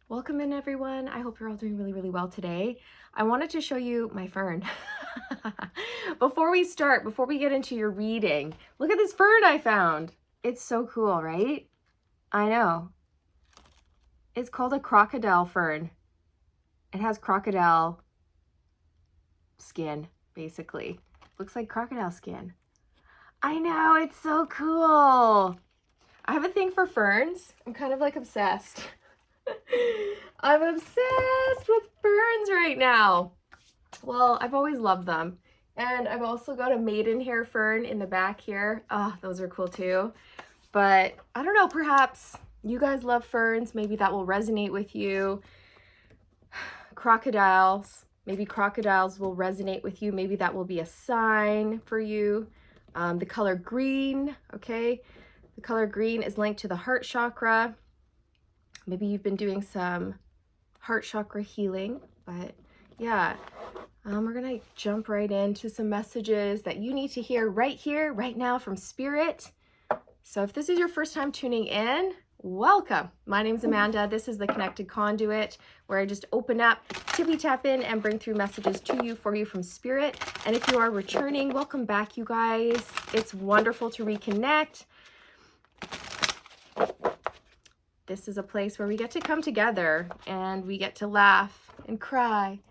Welcome in, everyone. I hope you're all doing really, really well today. I wanted to show you my fern. Before we get into your reading, look at this fern I found. It's so cool, right? I know. It's called a crocodile fern. It has crocodile skin, basically. Looks like crocodile skin. I know, it's so cool. I have a thing for ferns. I'm kind of like obsessed. I'm obsessed with ferns right now. Well, I've always loved them. And I've also got a maidenhair fern in the back here. Oh, those are cool too. But I don't know, perhaps you guys love ferns. Maybe that will resonate with you. Crocodiles. Maybe crocodiles will resonate with you. Maybe that will be a sign for you. The color green, okay? The color green is linked to the heart chakra. Maybe you've been doing some heart chakra healing, but yeah, we're gonna jump right into some messages that you need to hear here, right now from Spirit. So if this is your first time tuning in, welcome. My name's Amanda. This is the Connected Conduit, where I just open up, tippy tap in, and bring through messages to you, for you from Spirit. And if you are returning, welcome back, you guys. It's wonderful to reconnect. This is a place where we get to come together and we get to laugh and cry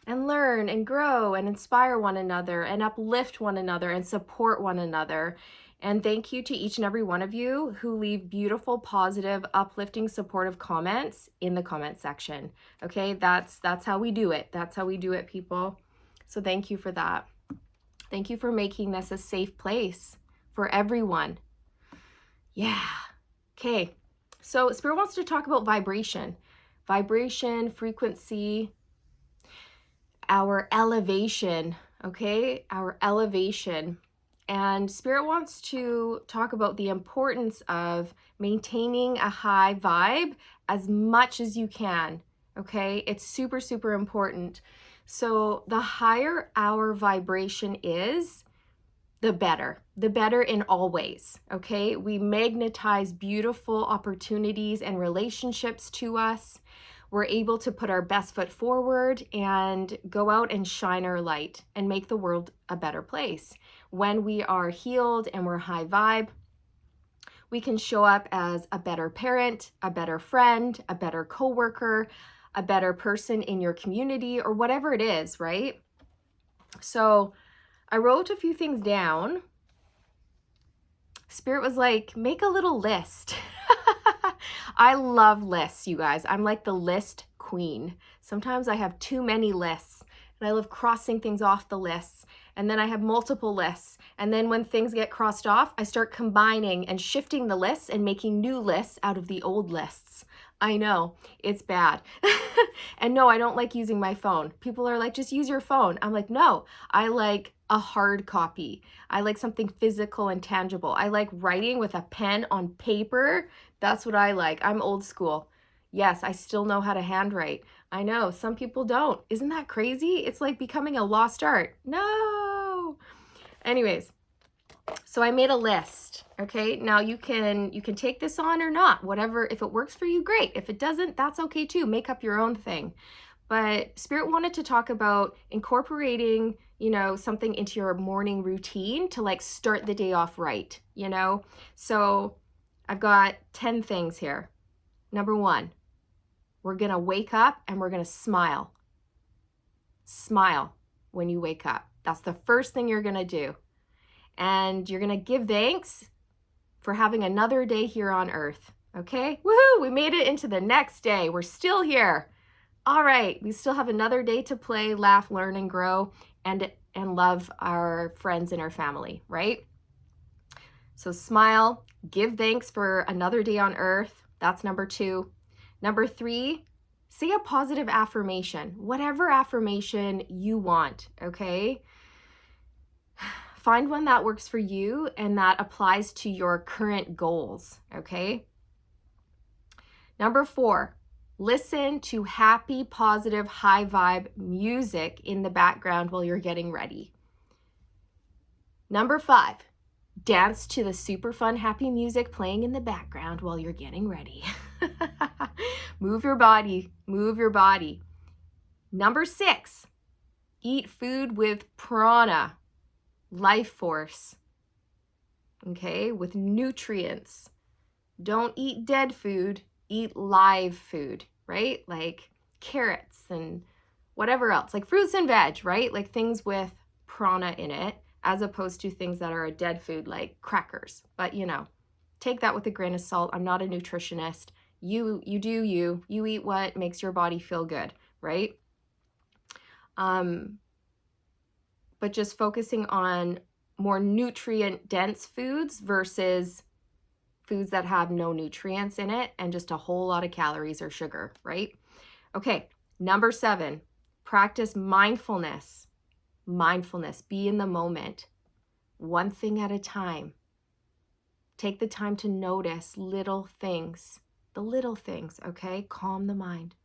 and learn and grow and inspire one another and uplift one another and support one another. And thank you to each and every one of you who leave beautiful, positive, uplifting, supportive comments in the comment section. Okay, that's how we do it. That's how we do it, people. So thank you for that. Thank you for making this a safe place for everyone. Yeah. Okay. So Spirit wants to talk about vibration, frequency, our elevation, okay? Our elevation. And Spirit wants to talk about the importance of maintaining a high vibe as much as you can, okay? It's super, super important. So the higher our vibration is, the better in all ways, okay? We magnetize beautiful opportunities and relationships to us. We're able to put our best foot forward and go out and shine our light and make the world a better place. When we are healed and we're high vibe, we can show up as a better parent, a better friend, a better coworker, a better person in your community, or whatever it is, right? So I wrote a few things down. Spirit was like, make a little list. I love lists, you guys. I'm like the list queen. Sometimes I have too many lists and I love crossing things off the lists. And then I have multiple lists. And then when things get crossed off, I start combining and shifting the lists and making new lists out of the old lists. I know, it's bad. And no, I don't like using my phone. People are like, just use your phone. I'm like, no, I like a hard copy. I like something physical and tangible. I like writing with a pen on paper. That's what I like. I'm old school. Yes, I still know how to handwrite. I know, some people don't. Isn't that crazy? It's like becoming a lost art. No. Anyways, so I made a list, okay? Now you can take this on or not, whatever. If it works for you, great. If it doesn't, that's okay too. Make up your own thing. But Spirit wanted to talk about incorporating, something into your morning routine to like start the day off right, So I've got 10 things here. Number 1, we're going to wake up and we're going to smile. Smile when you wake up. That's the first thing you're going to do. And you're going to give thanks for having another day here on earth. Okay? Woohoo! We made it into the next day. We're still here. All right. We still have another day to play, laugh, learn, and grow, and love our friends and our family, right? So smile, give thanks for another day on earth. That's number 2. Number 3, say a positive affirmation, whatever affirmation you want, okay? Find one that works for you and that applies to your current goals, okay? Number 4, listen to happy, positive, high vibe music in the background while you're getting ready. Number 5, dance to the super fun, happy music playing in the background while you're getting ready. Move your body, move your body. Number 6, eat food with prana, life force, okay, with nutrients. Don't eat dead food, eat live food, right? Like carrots and whatever else, like fruits and veg, right? Like things with prana in it, as opposed to things that are a dead food like crackers. But you know, take that with a grain of salt. I'm not a nutritionist. You do you eat what makes your body feel good, right? But just focusing on more nutrient dense foods versus foods that have no nutrients in it and just a whole lot of calories or sugar, right? Okay, number 7, practice mindfulness. Mindfulness, be in the moment, one thing at a time. Take the time to notice little things, the little things, okay? Calm the mind.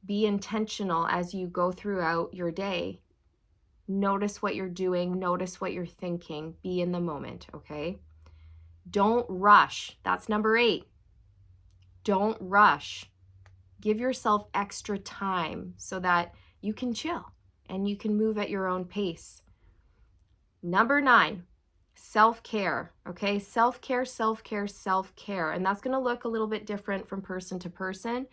Be intentional as you go throughout your day. Notice what you're doing, notice what you're thinking, be in the moment, okay? Don't rush. That's number 8. Don't rush. Give yourself extra time so that you can chill and you can move at your own pace. Number 9, self-care, okay? Self-care, self-care, self-care. And that's going to look a little bit different from person to person.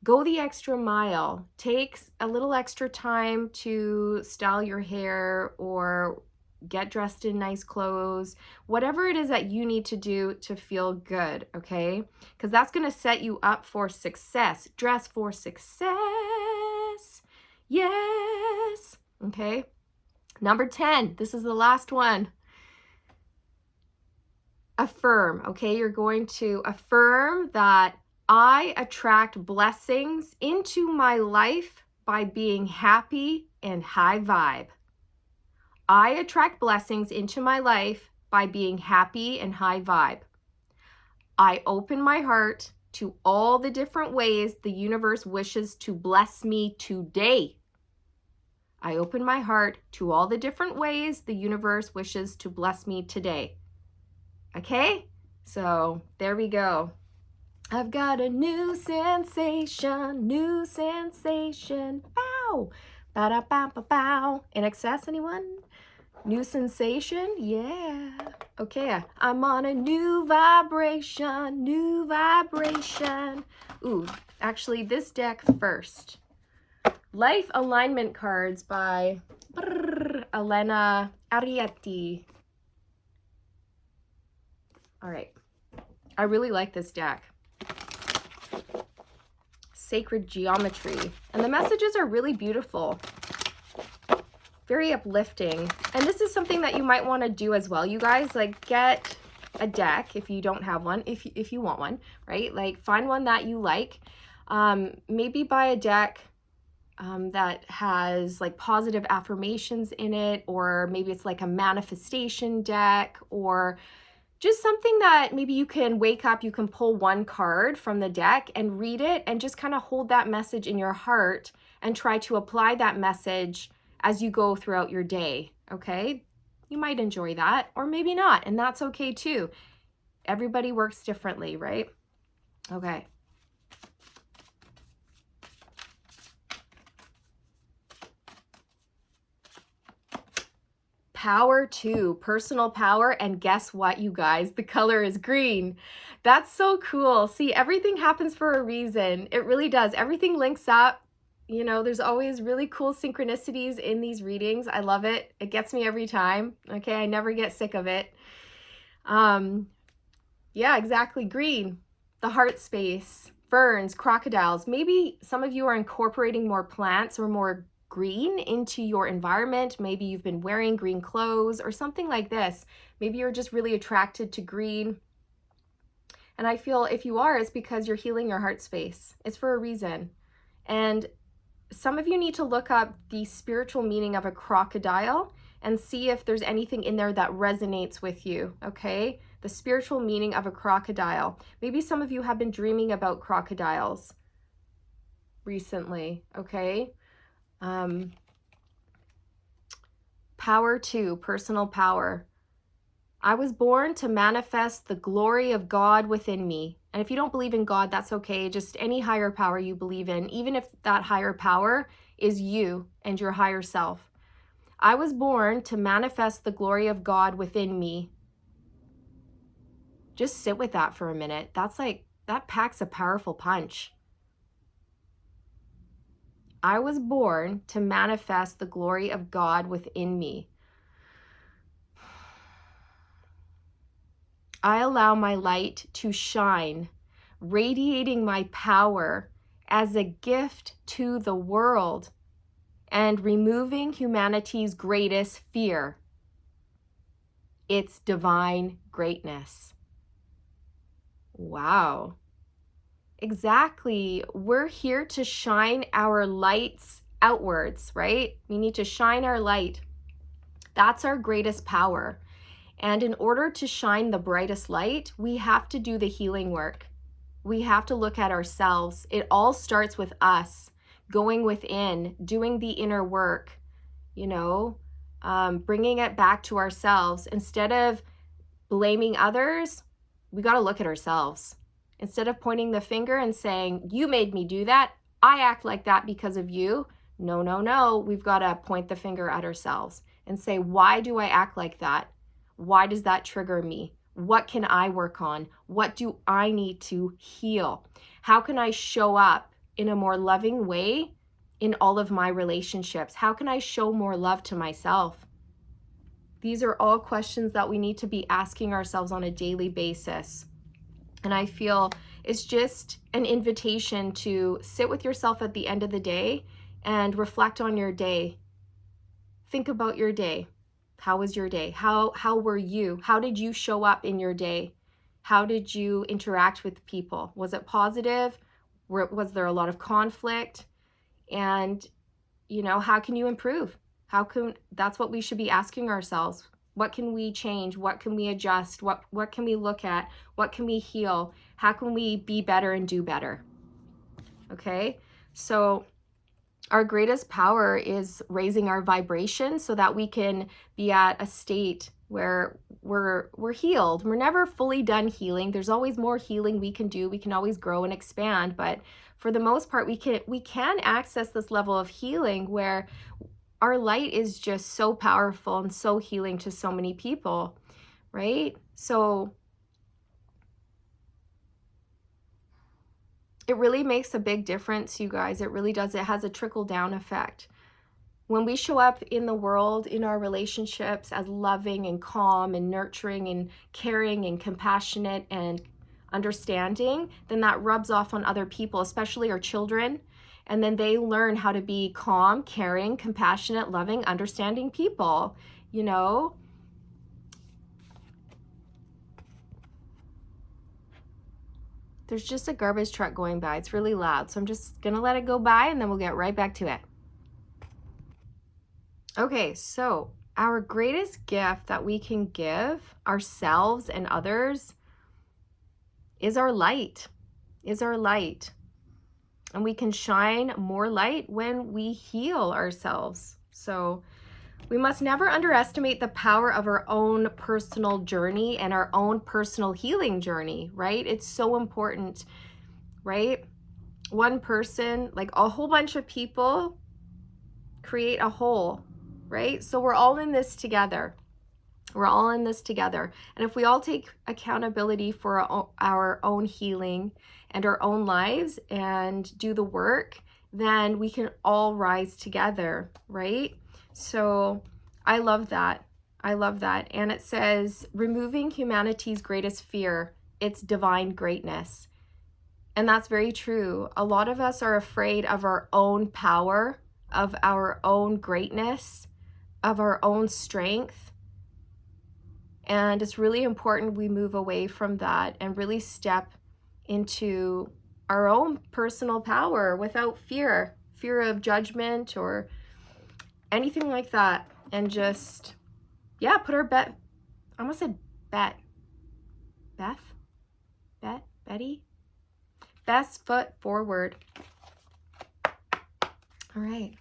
Go the extra mile. Take a little extra time to style your hair or get dressed in nice clothes, whatever it is that you need to do to feel good, okay? Because that's going to set you up for success. Dress for success. Yes. Okay. Number 10, this is the last one. Affirm, okay? You're going to affirm that I attract blessings into my life by being happy and high vibe. I attract blessings into my life by being happy and high vibe. I open my heart to all the different ways the universe wishes to bless me today. I open my heart to all the different ways the universe wishes to bless me today. Okay? So there we go. I've got a new sensation, new sensation. Bow, ba-da-ba-ba-bow. In excess, anyone? New sensation? Yeah. Okay, I'm on a new vibration, new vibration. Ooh, actually this deck first. Life Alignment Cards by Elena Arietti. All right, I really like this deck. Sacred Geometry. And the messages are really beautiful. Very uplifting. And this is something that you might want to do as well, you guys. Like, get a deck if you don't have one, if you want one, right? Like, find one that you like. Maybe buy a deck that has like positive affirmations in it, or maybe it's like a manifestation deck, or just something that maybe you can wake up, you can pull one card from the deck and read it and just kind of hold that message in your heart and try to apply that message as you go throughout your day, okay? You might enjoy that, or maybe not, and that's okay too. Everybody works differently, right? Okay. Power 2, personal power, and guess what, you guys? The color is green. That's so cool. See, everything happens for a reason. It really does. Everything links up. You know, there's always really cool synchronicities in these readings. I love it. It gets me every time. Okay, I never get sick of it. Yeah, exactly. Green, the heart space, ferns, crocodiles. Maybe some of you are incorporating more plants or more green into your environment. Maybe you've been wearing green clothes or something like this. Maybe you're just really attracted to green. And I feel if you are, it's because you're healing your heart space. It's for a reason. And some of you need to look up the spiritual meaning of a crocodile and see if there's anything in there that resonates with you, okay? The spiritual meaning of a crocodile. Maybe some of you have been dreaming about crocodiles recently, okay? Power 2, personal power. I was born to manifest the glory of God within me. And if you don't believe in God, that's okay. Just any higher power you believe in, even if that higher power is you and your higher self. I was born to manifest the glory of God within me. Just sit with that for a minute. That packs a powerful punch. I was born to manifest the glory of God within me. I allow my light to shine, radiating my power as a gift to the world and removing humanity's greatest fear, its divine greatness. Wow. Exactly. We're here to shine our lights outwards, right? We need to shine our light. That's our greatest power. And in order to shine the brightest light, we have to do the healing work. We have to look at ourselves. It all starts with us going within, doing the inner work, bringing it back to ourselves. Instead of blaming others, we got to look at ourselves. Instead of pointing the finger and saying, you made me do that, I act like that because of you. No, no, no. We've got to point the finger at ourselves and say, why do I act like that? Why does that trigger me? What can I work on? What do I need to heal? How can I show up in a more loving way in all of my relationships? How can I show more love to myself? These are all questions that we need to be asking ourselves on a daily basis. And I feel it's just an invitation to sit with yourself at the end of the day and reflect on your day. Think about your day. How was your day? How were you? How did you show up in your day? How did you interact with people? Was it positive? Was there a lot of conflict? And, how can you improve? That's what we should be asking ourselves. What can we change? What can we adjust? What can we look at? What can we heal? How can we be better and do better? Okay? So our greatest power is raising our vibration so that we can be at a state where we're healed. We're never fully done healing. There's always more healing we can do. We can always grow and expand, but for the most part, we can access this level of healing where our light is just so powerful and so healing to so many people, right? So it really makes a big difference, you guys. It really does. It has a trickle-down effect. When we show up in the world, in our relationships as loving and calm and nurturing and caring and compassionate and understanding, then that rubs off on other people, especially our children. And then they learn how to be calm, caring, compassionate, loving, understanding people, There's just a garbage truck going by. It's really loud. So I'm just going to let it go by and then we'll get right back to it. Okay, so our greatest gift that we can give ourselves and others is our light, And we can shine more light when we heal ourselves. So we must never underestimate the power of our own personal journey and our own personal healing journey, right? It's so important, right? One person, like a whole bunch of people, create a whole, right? So we're all in this together. And if we all take accountability for our own healing and our own lives and do the work, then we can all rise together, right? So I love that. And it says, removing humanity's greatest fear, its divine greatness. And that's very true. A lot of us are afraid of our own power, of our own greatness, of our own strength. And it's really important we move away from that and really step into our own personal power without fear of judgment or anything like that. And just, put our I almost said Betty? Best foot forward. All right.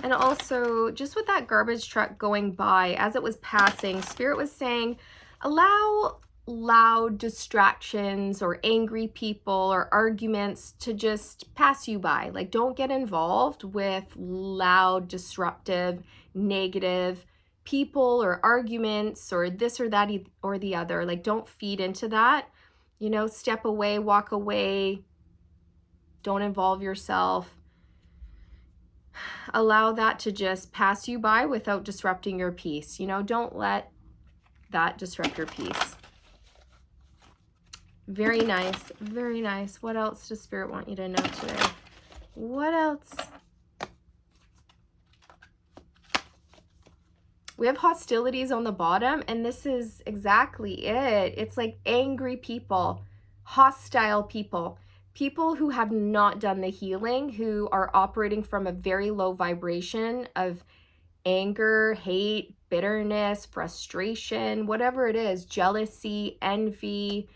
And also, just with that garbage truck going by, as it was passing, Spirit was saying, Allow loud distractions or angry people or arguments to just pass you by. Like, don't get involved with loud, disruptive, negative people or arguments or this or that or the other. Like, don't feed into that. You know, step away, walk away. Don't involve yourself. Allow that to just pass you by without disrupting your peace. You know, don't let that disrupt your peace. Very nice. Very nice. What else does Spirit want you to know today? What else? We have hostilities on the bottom, and this is exactly it. It's like angry people, hostile people, people who have not done the healing, who are operating from a very low vibration of anger, hate, bitterness, frustration, whatever it is, jealousy, envy,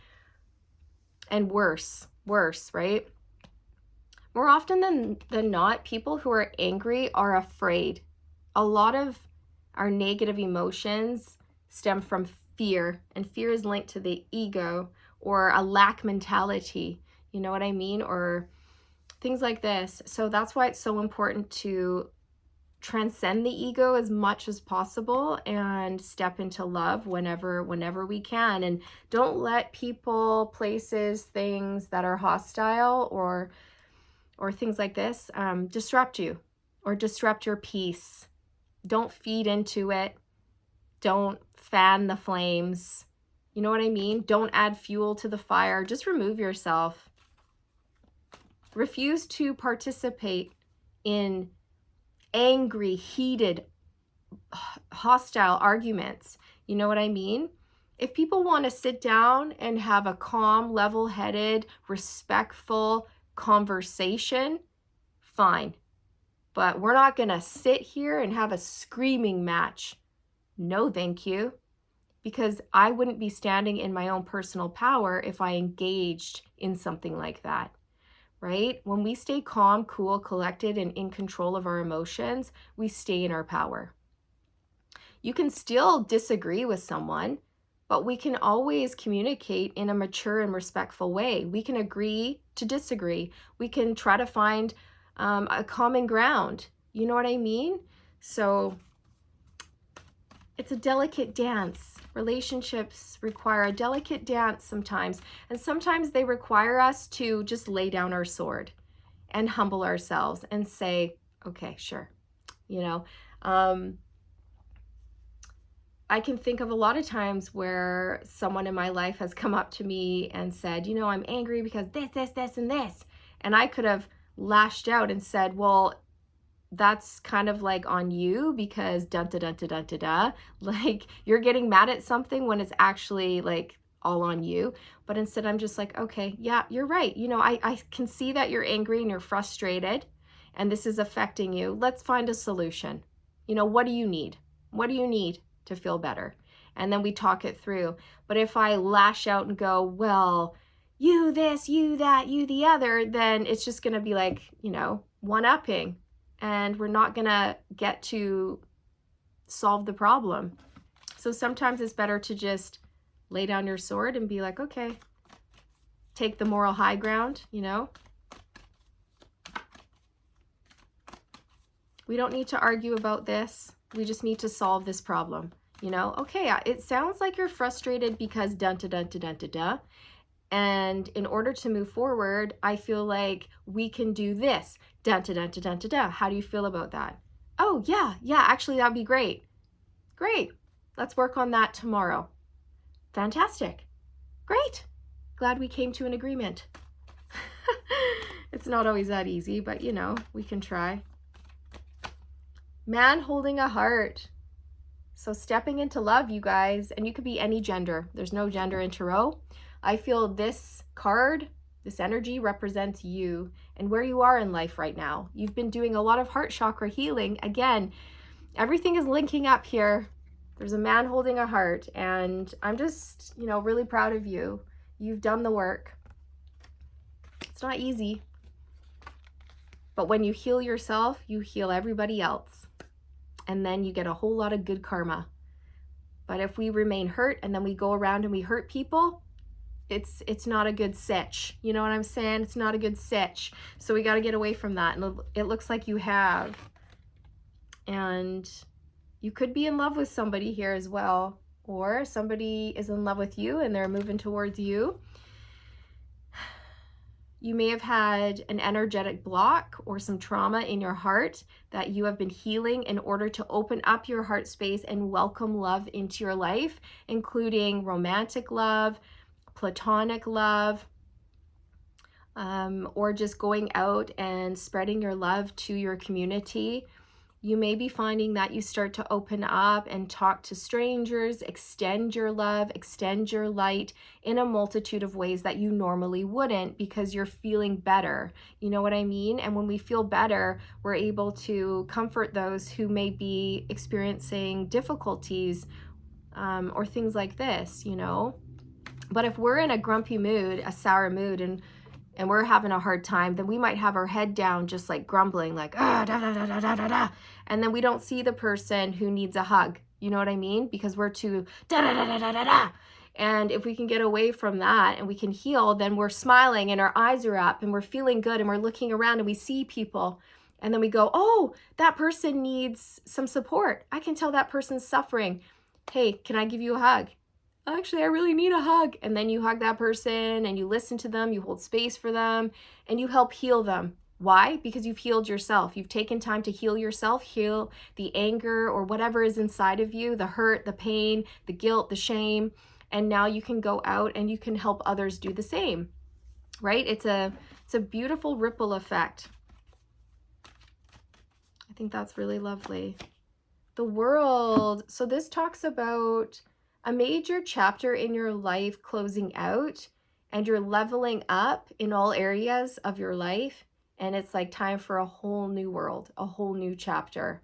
and worse, right? More often than not, people who are angry are afraid. A lot of our negative emotions stem from fear, and fear is linked to the ego or a lack mentality. You know what I mean? Or things like this. So that's why it's so important to transcend the ego as much as possible and step into love whenever we can. And don't let people, places, things that are hostile or things like this disrupt you or disrupt your peace. Don't feed into it. Don't fan the flames. You know what I mean? Don't add fuel to the fire. Just remove yourself. Refuse to participate in angry, heated, hostile arguments. You know what I mean? If people want to sit down and have a calm, level-headed, respectful conversation, fine. But we're not going to sit here and have a screaming match. No, thank you. Because I wouldn't be standing in my own personal power if I engaged in something like that. Right? When we stay calm, cool, collected, and in control of our emotions, we stay in our power. You can still disagree with someone, but we can always communicate in a mature and respectful way. We can agree to disagree. We can try to find a common ground. You know what I mean? So it's a delicate dance. Relationships require a delicate dance sometimes. And sometimes they require us to just lay down our sword and humble ourselves and say, okay, sure. You know, I can think of a lot of times where someone in my life has come up to me and said, you know, I'm angry because this, and this. And I could have lashed out and said, well, that's kind of like on you because dun-da-dun-da-dun-da-da. Like, you're getting mad at something when it's actually like all on you. But instead I'm just like, okay, yeah, you're right. You know, I can see that you're angry and you're frustrated and this is affecting you. Let's find a solution. You know, what do you need? What do you need to feel better? And then we talk it through. But if I lash out and go, well, you this, you that, you the other, then it's just going to be like, you know, one-upping. And we're not going to get to solve the problem. So sometimes it's better to just lay down your sword and be like, okay, take the moral high ground, you know. We don't need to argue about this. We just need to solve this problem, you know. Okay, it sounds like you're frustrated because dun-da-dun-da-dun-da-da. And in order to move forward, I feel like we can do this. Dun-da-dun-da-dun-da-da. How do you feel about that? Oh, yeah, actually, that'd be great. Great. Let's work on that tomorrow. Fantastic. Great. Glad we came to an agreement. It's not always that easy, but you know, we can try. Man holding a heart. So stepping into love, you guys, and you could be any gender. There's no gender in tarot. I feel this card, this energy represents you and where you are in life right now. You've been doing a lot of heart chakra healing. Again, everything is linking up here. There's a man holding a heart, and I'm just, you know, really proud of you. You've done the work. It's not easy. But when you heal yourself, you heal everybody else. And then you get a whole lot of good karma. But if we remain hurt and then we go around and we hurt people, it's not a good sitch. You know what I'm saying? It's not a good sitch. So we got to get away from that. And it looks like you have. And you could be in love with somebody here as well. Or somebody is in love with you and they're moving towards you. You may have had an energetic block or some trauma in your heart that you have been healing in order to open up your heart space and welcome love into your life, including romantic love, platonic love, or just going out and spreading your love to your community. You may be finding that you start to open up and talk to strangers, extend your love, extend your light in a multitude of ways that you normally wouldn't because you're feeling better. You know what I mean? And when we feel better, we're able to comfort those who may be experiencing difficulties or things like this, you know? But if we're in a grumpy mood, a sour mood, and we're having a hard time, then we might have our head down just like grumbling, like, ah, da, da, da, da, da, da, da. And then we don't see the person who needs a hug. You know what I mean? Because we're too da, da, da, da, da, da, da. And if we can get away from that and we can heal, then we're smiling and our eyes are up and we're feeling good and we're looking around and we see people. And then we go, oh, that person needs some support. I can tell that person's suffering. Hey, can I give you a hug? Actually, I really need a hug. And then you hug that person and you listen to them, you hold space for them, and you help heal them. Why? Because you've healed yourself. You've taken time to heal yourself, heal the anger or whatever is inside of you, the hurt, the pain, the guilt, the shame. And now you can go out and you can help others do the same, right? It's a beautiful ripple effect. I think that's really lovely. The World. So this talks about a major chapter in your life closing out and you're leveling up in all areas of your life. And it's like time for a whole new world, a whole new chapter.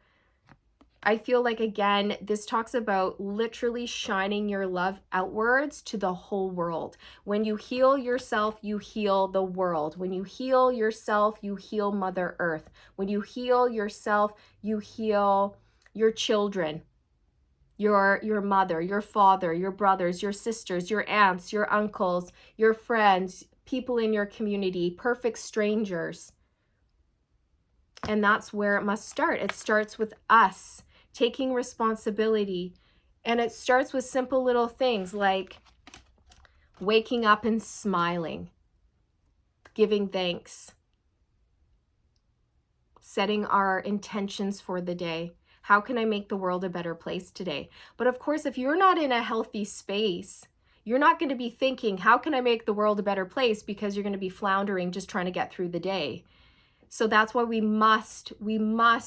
I feel like, again, this talks about literally shining your love outwards to the whole world. When you heal yourself, you heal the world. When you heal yourself, you heal Mother Earth. When you heal yourself, you heal your children. Your mother, your father, your brothers, your sisters, your aunts, your uncles, your friends, people in your community, perfect strangers. And that's where it must start. It starts with us taking responsibility. And it starts with simple little things like waking up and smiling, giving thanks, setting our intentions for the day. How can I make the world a better place today? But of course, if you're not in a healthy space, you're not going to be thinking, how can I make the world a better place? Because you're going to be floundering, just trying to get through the day. So that's why we must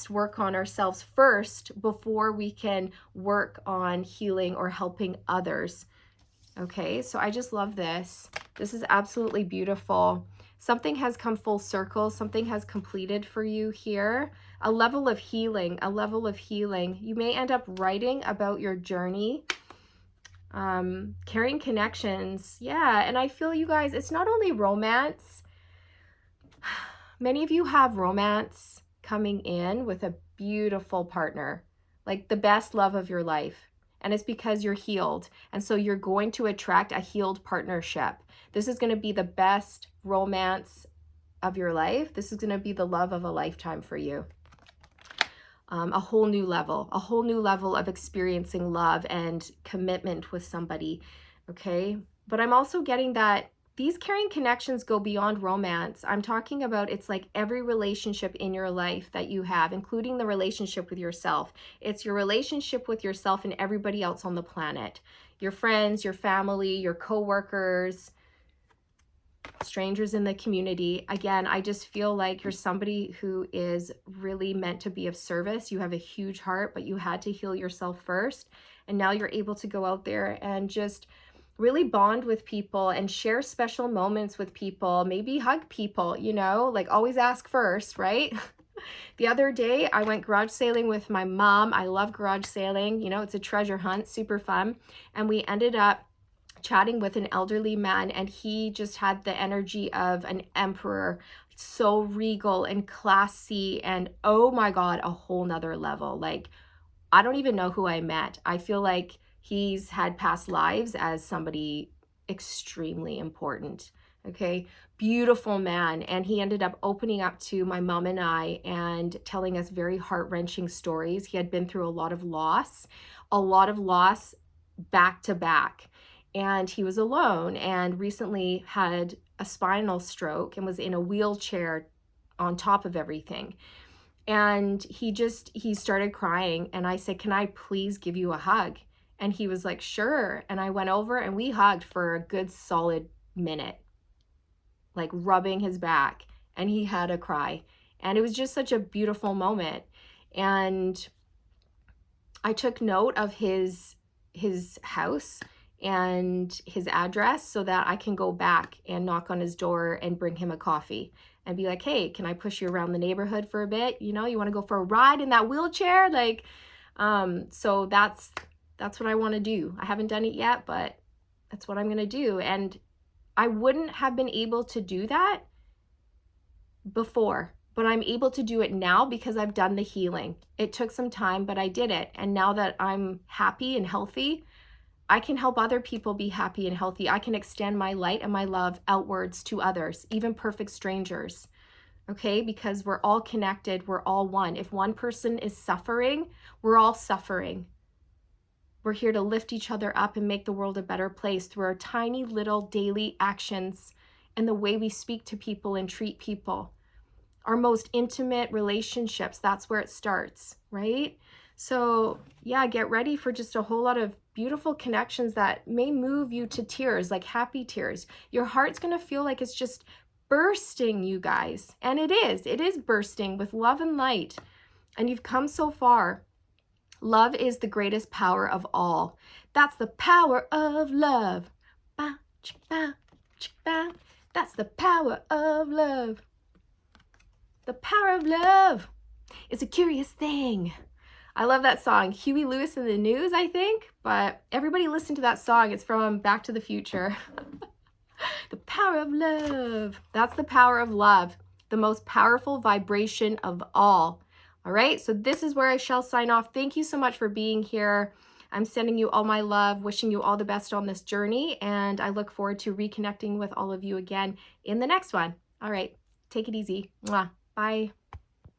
work on ourselves first before we can work on healing or helping others. Okay, so I just love this. This is absolutely beautiful. Something has come full circle. Something has completed for you here. A level of healing, a level of healing. You may end up writing about your journey. Carrying connections. Yeah, and I feel you guys, it's not only romance. Many of you have romance coming in with a beautiful partner, like the best love of your life. And it's because you're healed. And so you're going to attract a healed partnership. This is going to be the best romance of your life. This is going to be the love of a lifetime for you. A whole new level of experiencing love and commitment with somebody. Okay. But I'm also getting that these carrying connections go beyond romance. I'm talking about it's like every relationship in your life that you have, including the relationship with yourself. It's your relationship with yourself and everybody else on the planet. Your friends, your family, your coworkers, strangers in the community. Again, I just feel like you're somebody who is really meant to be of service. You have a huge heart, but you had to heal yourself first. And now you're able to go out there and just really bond with people and share special moments with people, maybe hug people, you know, like always ask first, right? The other day I went garage sailing with my mom. I love garage sailing. You know, it's a treasure hunt, super fun. And we ended up chatting with an elderly man and he just had the energy of an emperor, so regal and classy and oh my God, a whole nother level. Like, I don't even know who I met. I feel like He's had past lives as somebody extremely important. Okay, beautiful man. And he ended up opening up to my mom and I and telling us very heart-wrenching stories. He had been through a lot of loss back to back. And he was alone and recently had a spinal stroke and was in a wheelchair on top of everything. And he started crying. And I said, "Can I please give you a hug?" And he was like, "Sure." And I went over and we hugged for a good solid minute, like rubbing his back. And he had a cry. And it was just such a beautiful moment. And I took note of his house and his address so that I can go back and knock on his door and bring him a coffee and be like, "Hey, can I push you around the neighborhood for a bit? You know, you want to go for a ride in that wheelchair?" Like, so that's what I want to do. I haven't done it yet, but that's what I'm going to do. And I wouldn't have been able to do that before, but I'm able to do it now because I've done the healing. It took some time, but I did it. And now that I'm happy and healthy, I can help other people be happy and healthy. I can extend my light and my love outwards to others, even perfect strangers. Okay? Because we're all connected. We're all one. If one person is suffering, we're all suffering. We're here to lift each other up and make the world a better place through our tiny little daily actions and the way we speak to people and treat people. Our most intimate relationships, that's where it starts, right? So yeah, get ready for just a whole lot of beautiful connections that may move you to tears, like happy tears. Your heart's going to feel like it's just bursting, you guys. And it is bursting with love and light. And you've come so far. Love is the greatest power of all. That's the power of love. That's the power of love. The power of love is a curious thing. I love that song. Huey Lewis and the News, I think. But everybody listen to that song. It's from Back to the Future. The power of love. That's the power of love. The most powerful vibration of all. All right, so this is where I shall sign off. Thank you so much for being here. I'm sending you all my love, wishing you all the best on this journey, and I look forward to reconnecting with all of you again in the next one. All right, take it easy. Mwah. Bye.